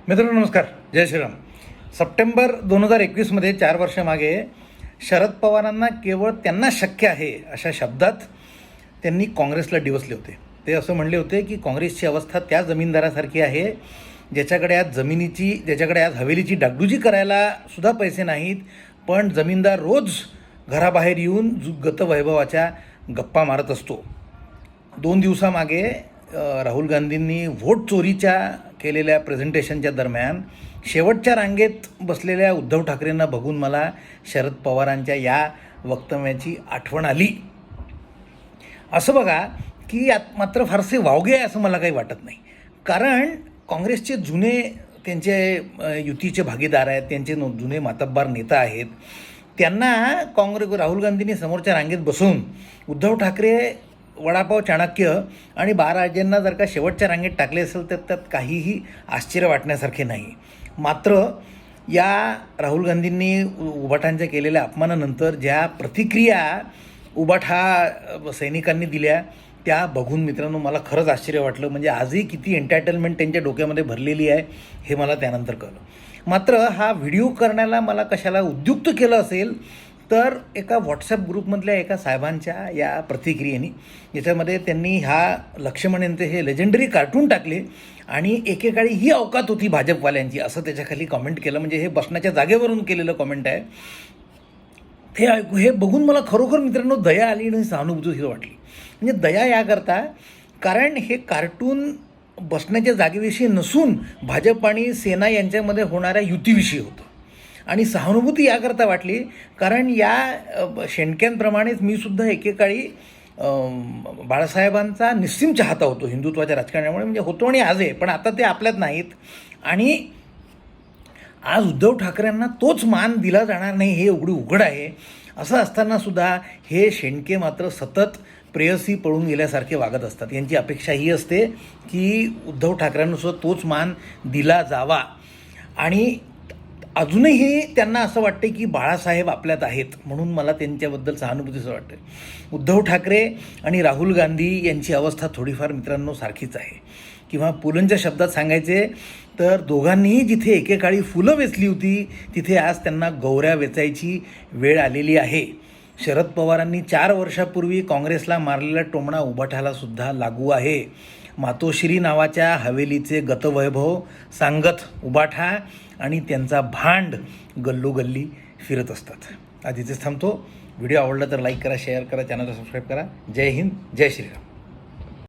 मित्रांनो नमस्कार, जय श्रीराम. सप्टेंबर 2021मध्ये 4 वर्षामागे शरद पवारांना केवळ त्यांना शक्य आहे अशा शब्दात त्यांनी काँग्रेसला डिवचले होते. ते असं म्हणले होते की काँग्रेसची अवस्था त्या जमीनदारासारखी आहे ज्याच्याकडे आज हवेलीची डागडुजी करायला सुद्धा पैसे नाहीत, पण जमीनदार रोज घराबाहेर येऊन गतवैभवाच्या गप्पा मारत असतो. 2 दिवसामागे राहुल गांधींनी व्होट चोरीच्या केलेल्या प्रेझेंटेशनच्या दरम्यान शेवटच्या रांगेत बसलेल्या उद्धव ठाकरेंना बघून मला शरद पवारांच्या या वक्तव्याची आठवण आली. असं बघा की यात मात्र फारसे वावगे आहे असं मला काही वाटत नाही, कारण काँग्रेसचे जुने त्यांचे युतीचे भागीदार आहेत, त्यांचे जुने मातब्बार नेता आहेत. त्यांना राहुल गांधींनी समोरच्या रांगेत बसवून उद्धव ठाकरे वडापाव चाणक्य आणि बाळाजींना जर का शेवटच्या रांगेत टाकले असेल तर त्यात काहीही आश्चर्य वाटण्यासारखे नाही. मात्र या राहुल गांधींनी उबाठांच्या केलेल्या अपमानानंतर ज्या प्रतिक्रिया उबाठा सैनिकांनी दिल्या त्या बघून मित्रांनो मला खरंच आश्चर्य वाटलं. म्हणजे आजही किती एंटरटेनमेंट त्यांच्या डोक्यामध्ये भरलेली आहे हे मला त्यानंतर कळलं. मात्र हा व्हिडिओ करण्याला मला कशाला उद्युक्त केलं असेल तर एका व्हॉट्सॲप ग्रुपमधल्या एका साहेबांच्या या प्रतिक्रियेने, ज्याच्यामध्ये त्यांनी लक्ष्मण यांचे हे लेजेंडरी कार्टून टाकले आणि एकेकाळी ही अवकात होती भाजपवाल्यांची असं त्याच्याखाली कॉमेंट केलं. म्हणजे हे बसण्याच्या जागेवरून केलेलं कॉमेंट आहे. हे बघून मला खरोखर मित्रांनो दया आली आणि सहानुभूती वाटली. म्हणजे दया याकरता कारण हे कार्टून बसण्याच्या जागेविषयी नसून भाजप आणि सेना यांच्यामध्ये होणाऱ्या युतीविषयी होतं. आणि सहानुभूती याकरता वाटली कारण या शेणक्यांप्रमाणेच मी सुद्धा एकेकाळी बाळासाहेबांचा निस्सीम चाहता होतो हिंदुत्वाच्या राजकारणामुळे. म्हणजे होतो आणि आज आहे, पण आता ते आपल्यात नाहीत. आणि आज उद्धव ठाकरेंना तोच मान दिला जाणार नाही हे उघड आहे. असं असतानासुद्धा हे शेणके मात्र सतत प्रेयसी पळून गेल्यासारखे वागत असतात. यांची अपेक्षा ही असते की उद्धव ठाकरेंनासुद्धा तोच मान दिला जावा. आणि अजूनही त्यांना असं वाटते की बाळासाहेब आपल्यात आहेत, म्हणून मला त्यांच्याबद्दल सहानुभूतीचं वाटते. उद्धव ठाकरे आणि राहुल गांधी यांची अवस्था थोडीफार मित्रांनो सारखीच आहे. किंवा पुलंच्या शब्दात सांगायचे तर दोघांनीही जिथे एकेकाळी फुलं वेचली होती तिथे आज त्यांना गौऱ्या वेचायची वेळ आलेली आहे. शरद पवारांनी 4 वर्षापूर्वी काँग्रेसला मारलेला टोमणा उबाठाला सुद्धा लागू आहे. मातोश्री नावाच्या हवेलीचे गतवैभव सांगत उबाठा आणि त्यांचा भांड गल्लोगल्ली फिरत असतात. आज इथेच थांबतो. व्हिडिओ आवडला तर लाईक करा, शेअर करा, चॅनलला सबस्क्राईब करा. जय हिंद, जय श्रीराम.